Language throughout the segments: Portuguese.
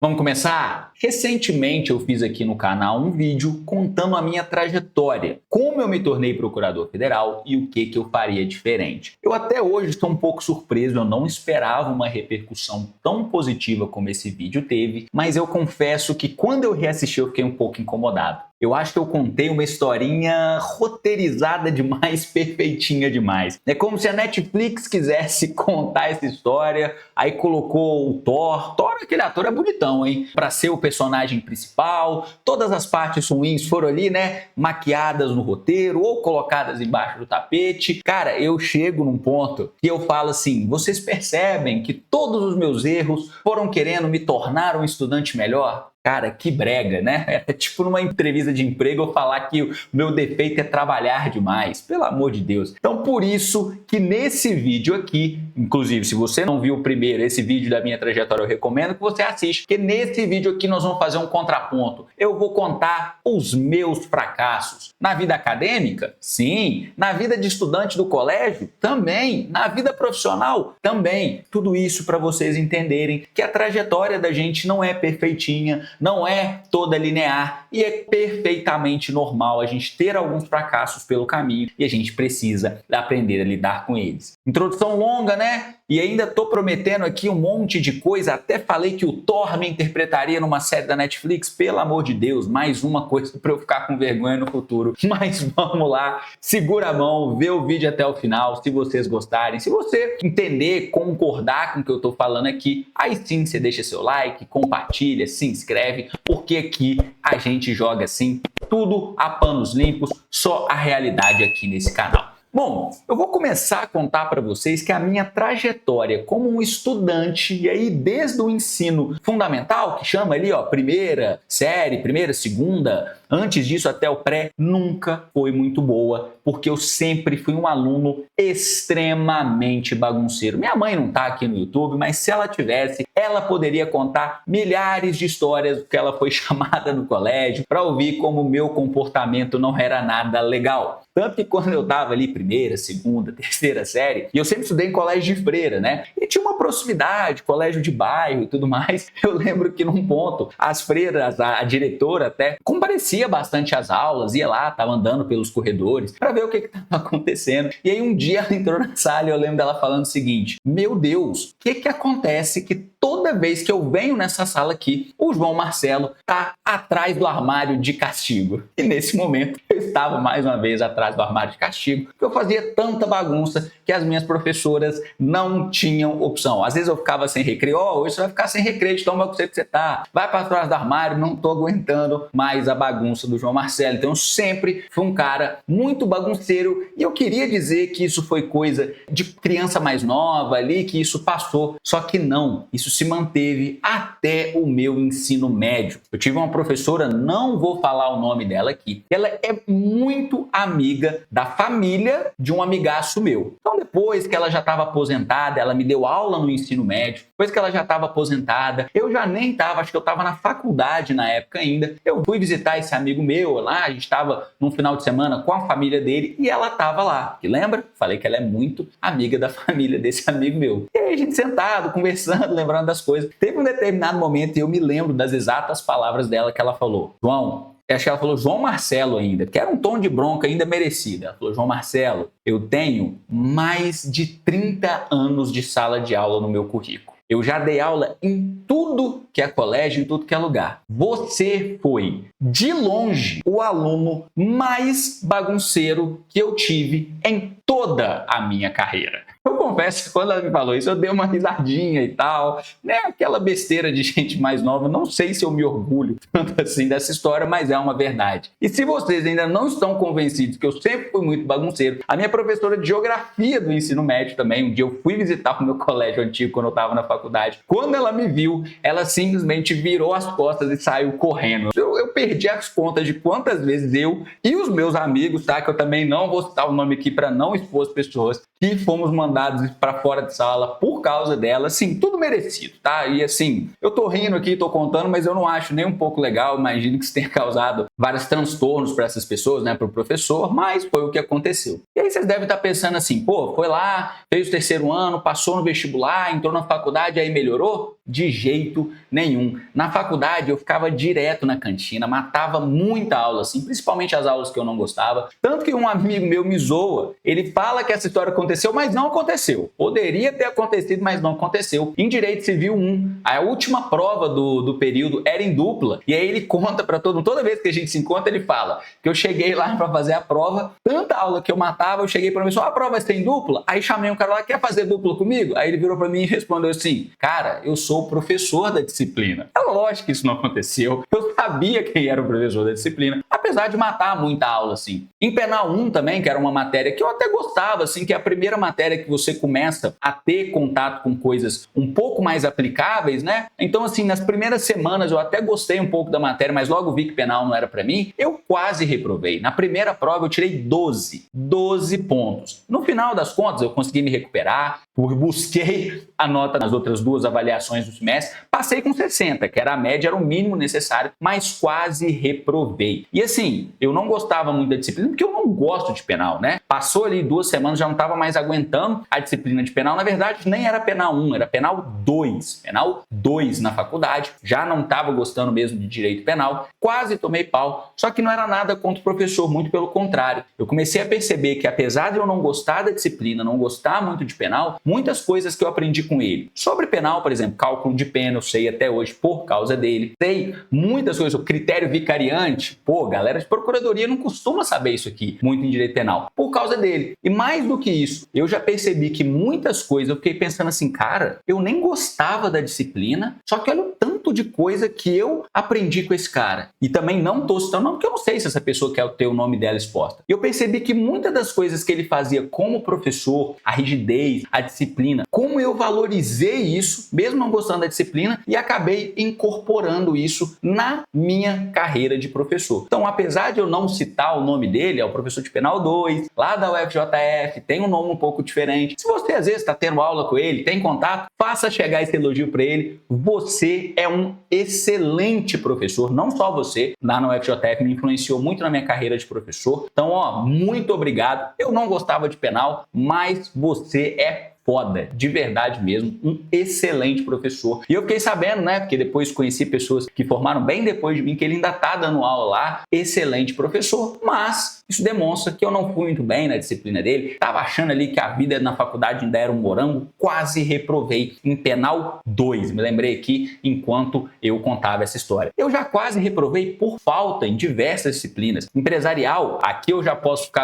Vamos começar? Recentemente eu fiz aqui no canal um vídeo contando a minha trajetória, como eu me tornei procurador federal e o que eu faria diferente. Eu até hoje estou um pouco surpreso, eu não esperava uma repercussão tão positiva como esse vídeo teve, mas eu confesso que quando eu reassisti eu fiquei um pouco incomodado. Eu acho que eu contei uma historinha roteirizada demais, perfeitinha demais. É como se a Netflix quisesse contar essa história, aí colocou o Thor. Thor, aquele ator é bonitão, hein? Pra ser o personagem principal. Todas as partes ruins foram ali, né? Maquiadas no roteiro ou colocadas embaixo do tapete. Cara, eu chego num ponto que eu falo assim, vocês percebem que todos os meus erros foram querendo me tornar um estudante melhor? Cara, que brega, né? É tipo numa entrevista de emprego eu falar que o meu defeito é trabalhar demais. Pelo amor de Deus. Então, por isso que nesse vídeo aqui, inclusive, se você não viu o primeiro, esse vídeo da minha trajetória, eu recomendo que você assista, porque nesse vídeo aqui nós vamos fazer um contraponto. Eu vou contar os meus fracassos. Na vida acadêmica? Sim. Na vida de estudante do colégio? Também. Na vida profissional? Também. Tudo isso para vocês entenderem que a trajetória da gente não é perfeitinha, não é toda linear e é perfeitamente normal a gente ter alguns fracassos pelo caminho e a gente precisa aprender a lidar com eles. Introdução longa, né? E ainda tô prometendo aqui um monte de coisa, até falei que o Thor me interpretaria numa série da Netflix, pelo amor de Deus, mais uma coisa para eu ficar com vergonha no futuro. Mas vamos lá, segura a mão, vê o vídeo até o final, se vocês gostarem. Se você entender, concordar com o que eu tô falando aqui, aí sim você deixa seu like, compartilha, se inscreve, porque aqui a gente joga assim, tudo a panos limpos, só a realidade aqui nesse canal. Bom, eu vou começar a contar para vocês que a minha trajetória como um estudante, e aí desde o ensino fundamental, que chama ali, ó, primeira série, primeira, segunda, antes disso até o pré, nunca foi muito boa, porque eu sempre fui um aluno extremamente bagunceiro. Minha mãe não tá aqui no YouTube, mas se ela tivesse, ela poderia contar milhares de histórias que ela foi chamada no colégio para ouvir como o meu comportamento não era nada legal. Tanto que quando eu tava ali primeira, segunda, terceira série, e eu sempre estudei em colégio de freira, né? E tinha uma proximidade, colégio de bairro e tudo mais. Eu lembro que num ponto, as freiras, a diretora até, comparecia bastante às aulas, ia lá, tava andando pelos corredores para ver o que estava acontecendo. E aí um dia ela entrou na sala e eu lembro dela falando o seguinte: meu Deus, o que acontece que toda vez que eu venho nessa sala aqui, o João Marcelo tá atrás do armário de castigo? E nesse momento eu estava mais uma vez atrás do armário de castigo, porque eu fazia tanta bagunça que as minhas professoras não tinham opção. Às vezes eu ficava sem recreio, hoje você vai ficar sem recreio, de tão bagunceiro que você tá, vai para trás do armário, não tô aguentando mais a bagunça do João Marcelo. Então eu sempre fui um cara muito bagunceiro e eu queria dizer que isso foi coisa de criança mais nova ali, que isso passou, só que não, isso se manteve até o meu ensino médio. Eu tive uma professora, não vou falar o nome dela aqui, ela é muito amiga da família de um amigaço meu. Então depois que ela já estava aposentada, ela me deu aula no ensino médio, depois que ela já estava aposentada, eu já nem estava, acho que eu estava na faculdade na época ainda, eu fui visitar esse amigo meu lá, a gente estava num final de semana com a família dele e ela estava lá. E lembra? Falei que ela é muito amiga da família desse amigo meu. E aí a gente sentado, conversando, lembrando das coisas. Teve um determinado momento e eu me lembro das exatas palavras dela que ela falou: João, acho que ela falou João Marcelo ainda, que era um tom de bronca ainda merecido. Ela falou: João Marcelo, eu tenho mais de 30 anos de sala de aula no meu currículo. Eu já dei aula em tudo que é colégio, em tudo que é lugar. Você foi, de longe, o aluno mais bagunceiro que eu tive em toda a minha carreira. Eu confesso que quando ela me falou isso, eu dei uma risadinha e tal, né? Aquela besteira de gente mais nova. Não sei se eu me orgulho tanto assim dessa história, mas é uma verdade. E se vocês ainda não estão convencidos que eu sempre fui muito bagunceiro, a minha professora de geografia do ensino médio também, um dia eu fui visitar o meu colégio antigo quando eu estava na faculdade. Quando ela me viu, ela simplesmente virou as costas e saiu correndo. Eu perdi as contas de quantas vezes eu e os meus amigos, tá? Que eu também não vou citar o nome aqui para não expor as pessoas, que fomos mandados mandados para fora de sala por causa dela, assim, tudo merecido, tá? E assim, eu tô rindo aqui, tô contando, mas eu não acho nem um pouco legal, imagino que isso tenha causado vários transtornos para essas pessoas, né, para o professor, mas foi o que aconteceu. E aí vocês devem estar pensando assim, pô, foi lá, fez o terceiro ano, passou no vestibular, entrou na faculdade, aí melhorou? De jeito nenhum. Na faculdade eu ficava direto na cantina, matava muita aula, assim, principalmente as aulas que eu não gostava. Tanto que um amigo meu me zoa, ele fala que essa história aconteceu, mas não aconteceu. Poderia ter acontecido, mas não aconteceu. Em Direito Civil 1, a última prova do período era em dupla, e aí ele conta para todo mundo, toda vez que a gente se encontra, ele fala que eu cheguei lá para fazer a prova, tanta aula que eu matava, eu cheguei para mim, a prova vai ser em dupla? Aí chamei um cara lá, quer fazer dupla comigo? Aí ele virou para mim e respondeu assim, cara, eu sou o professor da disciplina. É lógico que isso não aconteceu. Eu sabia quem era o professor da disciplina, apesar de matar muita aula, assim. Em Penal 1 também, que era uma matéria que eu até gostava, assim, que é a primeira matéria que você começa a ter contato com coisas um pouco mais aplicáveis, né? Então, assim, nas primeiras semanas eu até gostei um pouco da matéria, mas logo vi que penal não era para mim, eu quase reprovei. Na primeira prova eu tirei 12 pontos. No final das contas, eu consegui me recuperar, busquei a nota nas outras duas avaliações do semestre, passei com 60, que era a média, era o mínimo necessário, mas quase reprovei. E assim, eu não gostava muito da disciplina, porque eu não gosto de penal, né? Passou ali 2 semanas, já não estava mais aguentando a disciplina de penal. Na verdade, nem era penal 1, era penal 2. Penal 2 na faculdade, já não estava gostando mesmo de direito penal, quase tomei pau, só que não era nada contra o professor, muito pelo contrário. Eu comecei a perceber que apesar de eu não gostar da disciplina, não gostar muito de penal, muitas coisas que eu aprendi com ele. Sobre penal, por exemplo, cálculo de pena, eu sei até hoje por causa dele. Sei muitas coisas, o critério vicariante. Pô, galera de procuradoria não costuma saber isso aqui, muito em direito penal, por causa dele. E mais do que isso, eu já percebi que muitas coisas, eu fiquei pensando assim, cara, eu nem gostava da disciplina, só que olha o tanto de coisa que eu aprendi com esse cara. E também não tô citando, não, porque eu não sei se essa pessoa quer ter o nome dela exposta. Eu percebi que muitas das coisas que ele fazia como professor, a rigidez, a disciplina, como eu valorizei isso, mesmo não gostando da disciplina, e acabei incorporando isso na minha carreira de professor. Então, apesar de eu não citar o nome dele, é o professor de Penal 2, lá da UFJF, tem um nome um pouco diferente. Se você às vezes está tendo aula com ele, tem contato, faça chegar esse elogio para ele. Você é um excelente professor, não só você, lá na UFJF me influenciou muito na minha carreira de professor. Então, ó, muito obrigado. Eu não gostava de penal, mas você é foda, de verdade mesmo, um excelente professor. E eu fiquei sabendo, né, porque depois conheci pessoas que formaram bem depois de mim, que ele ainda tá dando aula lá, excelente professor, mas isso demonstra que eu não fui muito bem na disciplina dele, tava achando ali que a vida na faculdade ainda era um morango, quase reprovei em Penal 2, me lembrei aqui enquanto eu contava essa história. Eu já quase reprovei por falta em diversas disciplinas. Empresarial, aqui eu já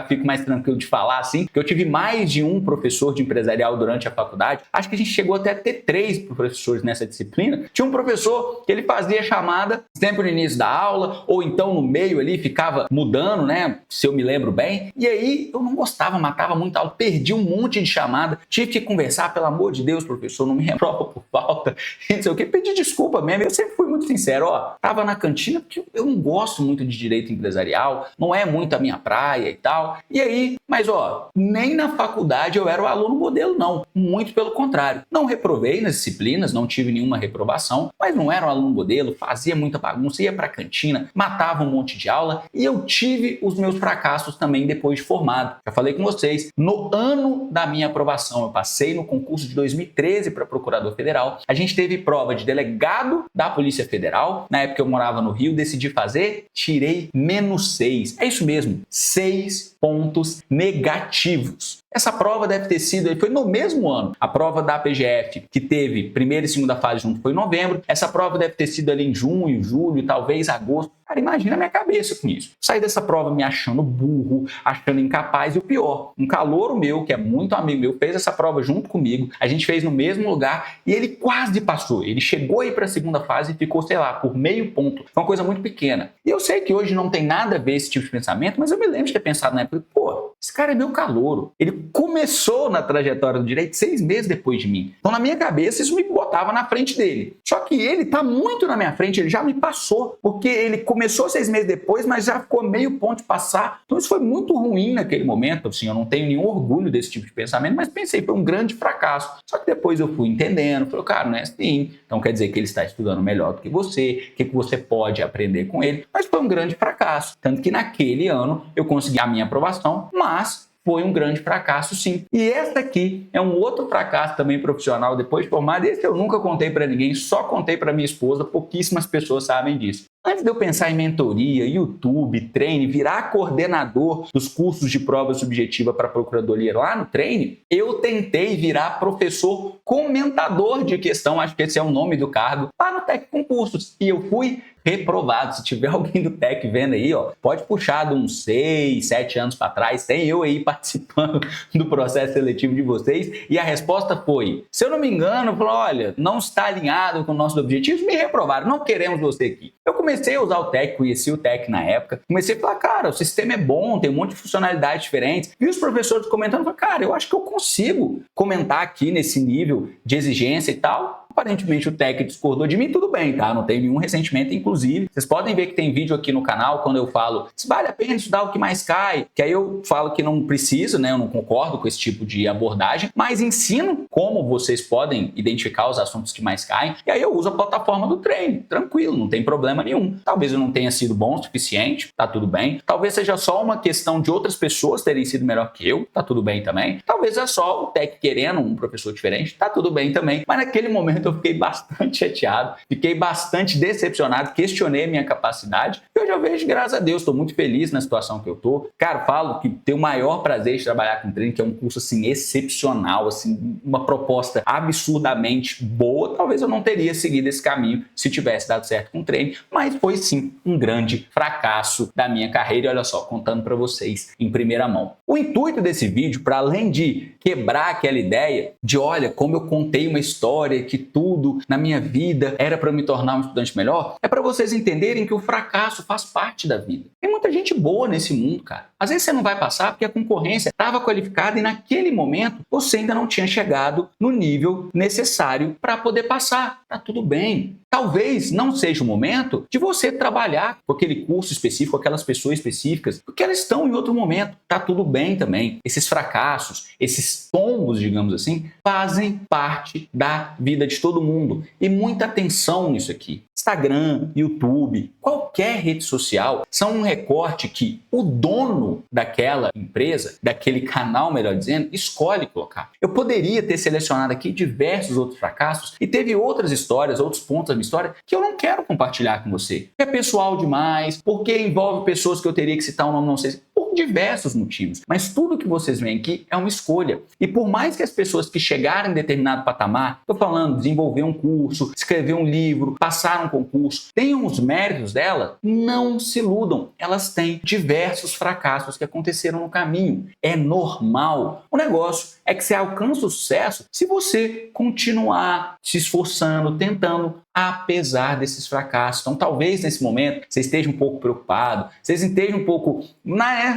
fico mais tranquilo de falar assim, porque eu tive mais de um professor de empresarial durante a faculdade, acho que a gente chegou até a ter 3 professores nessa disciplina. Tinha um professor que ele fazia chamada sempre no início da aula, ou então no meio ali, ficava mudando, né, se eu me lembro bem, e aí eu não gostava, matava muita aula, perdi um monte de chamada, tive que conversar, pelo amor de Deus, professor, não me reprova por falta, não sei o que, pedi desculpa mesmo, eu sempre fui muito sincero, ó, tava na cantina porque eu não gosto muito de direito empresarial, não é muito a minha praia e tal, e aí, mas ó, nem na faculdade eu era o aluno modelo não, muito pelo contrário. Não reprovei nas disciplinas, não tive nenhuma reprovação, mas não era um aluno modelo, fazia muita bagunça, ia pra cantina, matava um monte de aula e eu tive os meus fracassos também depois de formado. Já falei com vocês, no ano da minha aprovação, eu passei no concurso de 2013 para procurador federal, a gente teve prova de delegado da Polícia Federal, na época eu morava no Rio, decidi fazer, tirei -6. É isso mesmo, 6 pontos negativos. Essa prova deve ter sido, foi no mesmo ano, a prova da PGF, que teve primeira e segunda fase junto, foi em novembro. Essa prova deve ter sido ali em junho, julho, talvez agosto. Cara, imagina a minha cabeça com isso. Saí dessa prova me achando burro, achando incapaz e o pior, um calouro meu, que é muito amigo meu, fez essa prova junto comigo, a gente fez no mesmo lugar e ele quase passou. Ele chegou aí para a segunda fase e ficou, sei lá, por meio ponto. Foi uma coisa muito pequena. E eu sei que hoje não tem nada a ver esse tipo de pensamento, mas eu me lembro de ter pensado na época, pô, Esse cara é meu calouro. Ele começou na trajetória do direito 6 meses depois de mim. Então, na minha cabeça, isso me botava na frente dele. Só que ele tá muito na minha frente, ele já me passou. Porque ele começou 6 meses depois, mas já ficou meio ponto de passar. Então, isso foi muito ruim naquele momento. Assim, eu não tenho nenhum orgulho desse tipo de pensamento, mas pensei, foi um grande fracasso. Só que depois eu fui entendendo, falei, cara, não é assim. Então, quer dizer que ele está estudando melhor do que você, o que você pode aprender com ele. Mas foi um grande fracasso. Tanto que naquele ano eu consegui a minha aprovação, mas foi um grande fracasso, sim. E esse aqui é um outro fracasso também profissional depois de formado. Esse eu nunca contei para ninguém, só contei para minha esposa, pouquíssimas pessoas sabem disso. Antes de eu pensar em mentoria, YouTube, treine, virar coordenador dos cursos de prova subjetiva para procuradoria lá no treine, eu tentei virar professor comentador de questão, acho que esse é o nome do cargo, lá no Tec Concursos. E eu fui reprovado. Se tiver alguém do Tec vendo aí, ó, pode puxar de uns 6, 7 anos para trás, tem eu aí participando do processo seletivo de vocês. E a resposta foi, se eu não me engano, falou, olha, não está alinhado com nossos objetivos, me reprovaram, não queremos você aqui. Eu comecei a usar o Tec, conheci o Tec na época, comecei a falar, cara, o sistema é bom, tem um monte de funcionalidades diferentes. E os professores comentando, falaram, cara, eu acho que eu consigo comentar aqui nesse nível de exigência e tal. Aparentemente o Tec discordou de mim, tudo bem, tá? Não tenho nenhum ressentimento, inclusive. Vocês podem ver que tem vídeo aqui no canal quando eu falo se vale a pena estudar o que mais cai, que aí eu falo que não preciso, né? Eu não concordo com esse tipo de abordagem, mas ensino como vocês podem identificar os assuntos que mais caem, e aí eu uso a plataforma do treino, tranquilo, não tem problema nenhum. Talvez eu não tenha sido bom o suficiente, tá tudo bem. Talvez seja só uma questão de outras pessoas terem sido melhor que eu, tá tudo bem também. Talvez é só o Tec querendo um professor diferente, tá tudo bem também. Mas naquele momento eu fiquei bastante chateado, fiquei bastante decepcionado, questionei minha capacidade. E hoje eu vejo, graças a Deus, estou muito feliz na situação que eu tô. Cara, falo que tenho o maior prazer de trabalhar com treino, que é um curso assim excepcional, assim, uma proposta absurdamente boa. Talvez eu não teria seguido esse caminho se tivesse dado certo com o treino, mas foi sim um grande fracasso da minha carreira. E olha só, contando para vocês em primeira mão. O intuito desse vídeo, para além de quebrar aquela ideia de, olha, como eu contei uma história que tudo na minha vida era para me tornar um estudante melhor, é para vocês entenderem que o fracasso faz parte da vida. Tem muita gente boa nesse mundo, cara. Às vezes você não vai passar porque a concorrência estava qualificada e naquele momento você ainda não tinha chegado no nível necessário para poder passar. Tá tudo bem. Talvez não seja o momento de você trabalhar com aquele curso específico, aquelas pessoas específicas, porque elas estão em outro momento. Tá tudo bem também. Esses fracassos, esses tombos, digamos assim, fazem parte da vida de todo mundo. E muita atenção nisso aqui. Instagram, YouTube, qualquer rede social são um recorte que o dono daquela empresa, daquele canal, melhor dizendo, escolhe colocar. Eu poderia ter selecionado aqui diversos outros fracassos e teve outras histórias, outros pontos da minha história que eu não quero compartilhar com você. É pessoal demais, porque envolve pessoas que eu teria que citar um nome, não sei, por diversos motivos. Mas tudo que vocês veem aqui é uma escolha. E por mais que as pessoas que chegarem em determinado patamar, estou falando, desenvolver um curso, escrever um livro, passar um concurso, tenham os méritos dela, não se iludam. Elas têm diversos fracassos que aconteceram no caminho. É normal. O negócio é que você alcança o sucesso se você continuar se esforçando, tentando, apesar desses fracassos. Então, talvez nesse momento você esteja um pouco preocupado, vocês estejam um pouco,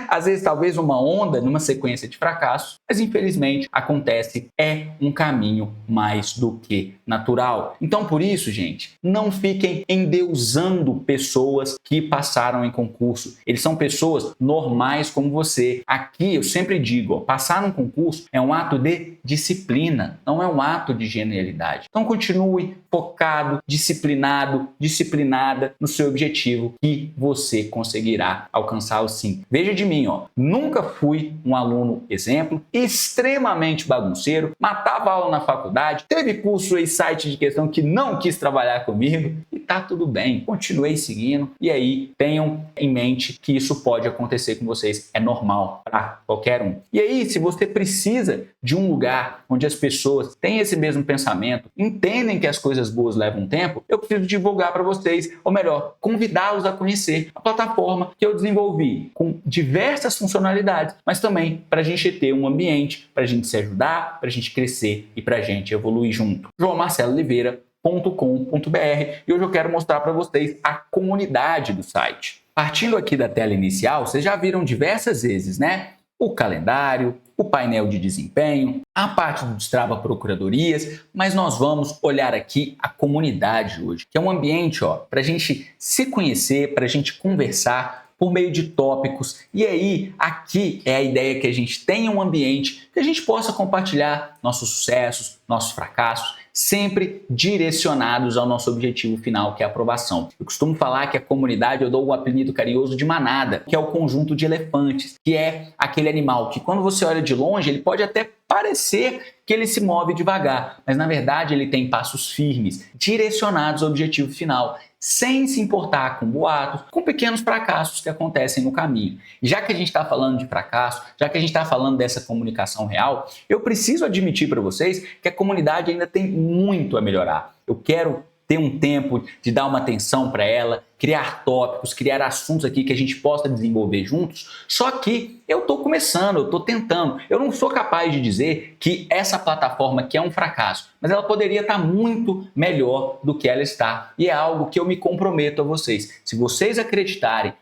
às vezes talvez uma onda, numa sequência de fracassos, mas infelizmente acontece, é um caminho mais do que natural. Então, por isso, gente, não fiquem endeusando pessoas que passaram em concurso. Eles são pessoas normais como você. Aqui eu sempre digo, ó, passar num concurso é um ato de disciplina, não é um ato de genialidade. Então, continue focado, disciplinado, disciplinada no seu objetivo que você conseguirá alcançá-lo sim. Veja de mim, ó, nunca fui um aluno exemplo, extremamente bagunceiro, matava aula na faculdade, teve curso e site de questão que não quis trabalhar comigo e tá tudo bem. Continuei seguindo e aí tenham em mente que isso pode acontecer com vocês, é normal para qualquer um. E aí, se você precisa de um lugar onde as pessoas têm esse mesmo pensamento, entendem que as coisas boas levam tempo, eu preciso divulgar para vocês, ou melhor, convidá-los a conhecer a plataforma que eu desenvolvi com diversas funcionalidades, mas também para a gente ter um ambiente, para a gente se ajudar, para a gente crescer e para a gente evoluir junto. joaomarceloliveira.com.br e hoje eu quero mostrar para vocês a comunidade do site. Partindo aqui da tela inicial, vocês já viram diversas vezes, né? o calendário, o painel de desempenho, a parte do Destrava Procuradorias, mas nós vamos olhar aqui a comunidade hoje, que é um ambiente para a gente se conhecer, para a gente conversar por meio de tópicos. E aí, aqui é a ideia que a gente tenha um ambiente que a gente possa compartilhar nossos sucessos, nossos fracassos, sempre direcionados ao nosso objetivo final, que é a aprovação. Eu costumo falar que a comunidade, eu dou o apelido carinhoso de manada, que é o conjunto de elefantes, que é aquele animal que quando você olha de longe, ele pode até parecer que ele se move devagar, mas na verdade ele tem passos firmes, direcionados ao objetivo final, sem se importar com boatos, com pequenos fracassos que acontecem no caminho. E já que a gente está falando de fracasso, já que a gente está falando dessa comunicação real, eu preciso admitir para vocês que a comunidade ainda tem muito a melhorar. Eu quero ter um tempo de dar uma atenção para ela, criar tópicos, criar assuntos aqui que a gente possa desenvolver juntos. Só que eu estou começando, eu estou tentando. Eu não sou capaz de dizer que essa plataforma aqui é um fracasso, mas ela poderia estar muito melhor do que ela está. E é algo que eu me comprometo a vocês. Se vocês acreditarem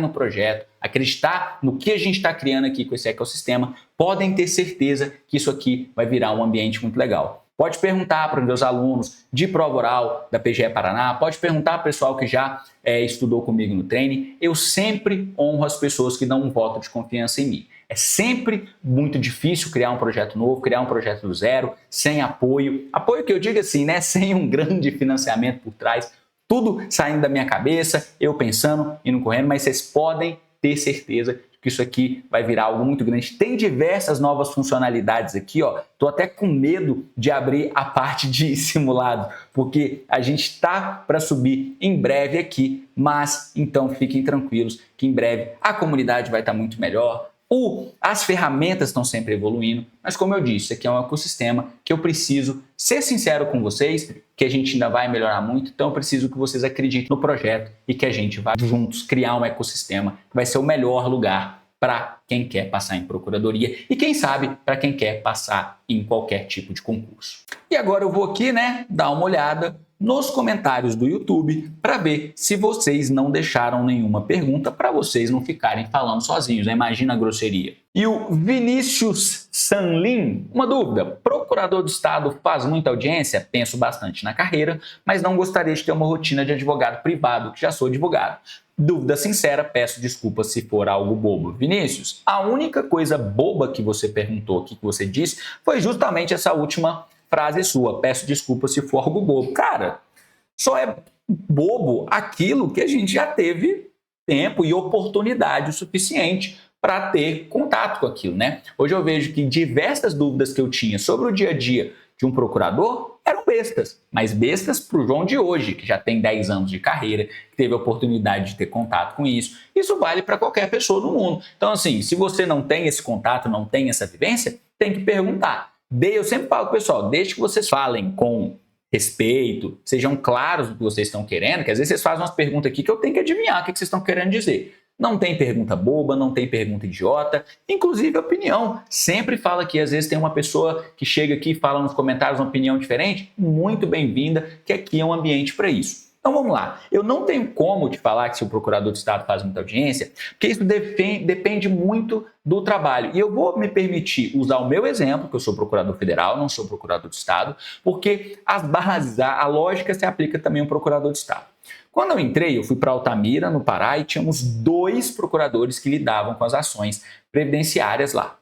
no projeto, acreditar no que a gente está criando aqui com esse ecossistema, podem ter certeza que isso aqui vai virar um ambiente muito legal. Pode perguntar para os meus alunos de prova oral da PGE Paraná, pode perguntar para o pessoal que já estudou comigo no treino. Eu sempre honro as pessoas que dão um voto de confiança em mim. É sempre muito difícil criar um projeto novo, criar um projeto do zero, sem apoio. Apoio que eu digo assim, né? Sem um grande financiamento por trás. Tudo saindo da minha cabeça, eu pensando e não correndo, mas vocês podem ter certeza que isso aqui vai virar algo muito grande. Tem diversas novas funcionalidades aqui, ó. Tô até com medo de abrir a parte de simulado, porque a gente está para subir em breve aqui, mas então fiquem tranquilos que em breve a comunidade vai estar muito melhor. As ferramentas estão sempre evoluindo, mas como eu disse, isso aqui é um ecossistema que eu preciso ser sincero com vocês, que a gente ainda vai melhorar muito, então eu preciso que vocês acreditem no projeto e que a gente vá juntos criar um ecossistema que vai ser o melhor lugar para quem quer passar em procuradoria e quem sabe para quem quer passar em qualquer tipo de concurso. E agora eu vou aqui, dar uma olhada nos comentários do YouTube para ver se vocês não deixaram nenhuma pergunta para vocês não ficarem falando sozinhos, Imagina a grosseria. E o Vinícius Sanlin, uma dúvida, procurador do Estado faz muita audiência? Penso bastante na carreira, mas não gostaria de ter uma rotina de advogado privado, que já sou advogado. Dúvida sincera, peço desculpas se for algo bobo. Vinícius, a única coisa boba que você perguntou aqui, que você disse, foi justamente essa última frase sua. Peço desculpas se for algo bobo. Cara, só é bobo aquilo que a gente já teve tempo e oportunidade o suficiente para ter contato com aquilo, Hoje eu vejo que diversas dúvidas que eu tinha sobre o dia a dia de um procurador eram bestas, mas bestas para o João de hoje, que já tem 10 anos de carreira, que teve a oportunidade de ter contato com isso. Isso vale para qualquer pessoa do mundo. Então, assim, se você não tem esse contato, não tem essa vivência, tem que perguntar. Eu sempre falo, pessoal, desde que vocês falem com respeito, sejam claros no que vocês estão querendo, que às vezes vocês fazem umas perguntas aqui que eu tenho que adivinhar o que vocês estão querendo dizer. Não tem pergunta boba, não tem pergunta idiota, inclusive opinião. Sempre fala que às vezes tem uma pessoa que chega aqui e fala nos comentários uma opinião diferente, muito bem-vinda, que aqui é um ambiente para isso. Então vamos lá, eu não tenho como te falar que se o procurador de Estado faz muita audiência, porque isso depende muito do trabalho. E eu vou me permitir usar o meu exemplo, que eu sou procurador federal, não sou procurador de Estado, porque as bases, a lógica se aplica também ao procurador de Estado. Quando eu entrei, eu fui para Altamira, no Pará, e tínhamos 2 procuradores que lidavam com as ações previdenciárias lá.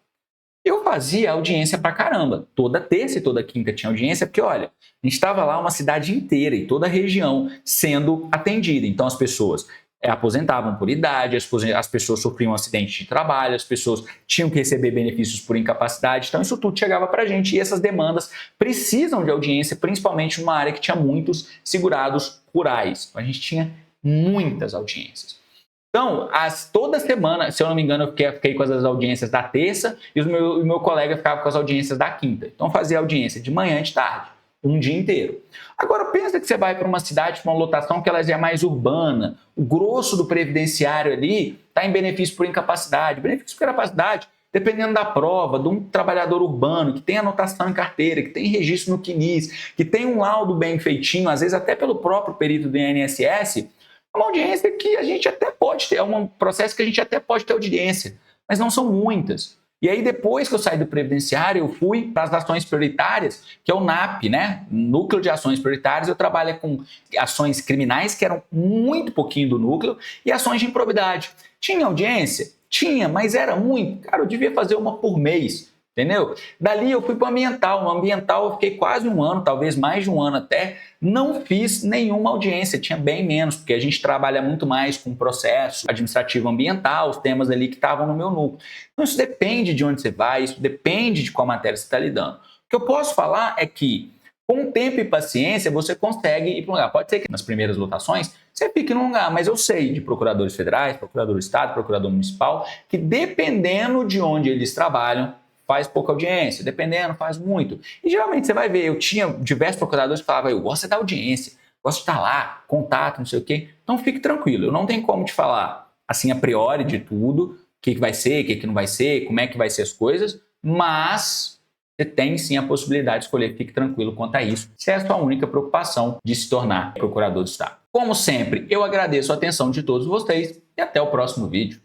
Eu fazia audiência pra caramba. Toda terça e toda quinta tinha audiência, porque, olha, a gente estava lá uma cidade inteira e toda a região sendo atendida. Então, as pessoas aposentavam por idade, as pessoas sofriam um acidente de trabalho, as pessoas tinham que receber benefícios por incapacidade. Então, isso tudo chegava para a gente e essas demandas precisam de audiência, principalmente numa área que tinha muitos segurados rurais. Então, a gente tinha muitas audiências. Então, toda semana, se eu não me engano, eu fiquei com as audiências da terça e o meu colega ficava com as audiências da quinta. Então, fazia audiência de manhã e de tarde, um dia inteiro. Agora, pensa que você vai para uma cidade com uma lotação que ela é mais urbana, o grosso do previdenciário ali está em benefício por incapacidade. Benefício por incapacidade, dependendo da prova, de um trabalhador urbano que tem anotação em carteira, que tem registro no CNIS, que tem um laudo bem feitinho, às vezes até pelo próprio perito do INSS, uma audiência que a gente até pode ter, é um processo que a gente até pode ter audiência. mas não são muitas. E aí, depois que eu saí do previdenciário, eu fui para as ações prioritárias, que é o NAP, né? Núcleo de Ações Prioritárias. Eu trabalho com ações criminais, que eram muito pouquinho do núcleo, e ações de improbidade. Tinha audiência? Tinha, mas era muito. Cara, eu devia fazer uma por mês, entendeu? Dali eu fui para o ambiental. No ambiental eu fiquei quase um ano, talvez mais de um ano até. Não fiz nenhuma audiência, tinha bem menos, porque a gente trabalha muito mais com processo administrativo ambiental, os temas ali que estavam no meu núcleo. Então isso depende de onde você vai, isso depende de qual matéria você está lidando. O que eu posso falar é que, com tempo e paciência, você consegue ir para um lugar. Pode ser que nas primeiras lotações você fique num lugar, mas eu sei de procuradores federais, procurador do estado, procurador municipal, que dependendo de onde eles trabalham, faz pouca audiência, dependendo, faz muito. E geralmente você vai ver, eu tinha diversos procuradores que falavam, eu gosto da audiência, gosto de estar lá, contato, não sei o quê. Então fique tranquilo, eu não tenho como te falar assim a priori de tudo, o que vai ser, o que não vai ser, como é que vai ser as coisas, mas você tem sim a possibilidade de escolher, fique tranquilo quanto a isso, se é a sua única preocupação de se tornar procurador do Estado. Como sempre, eu agradeço a atenção de todos vocês e até o próximo vídeo.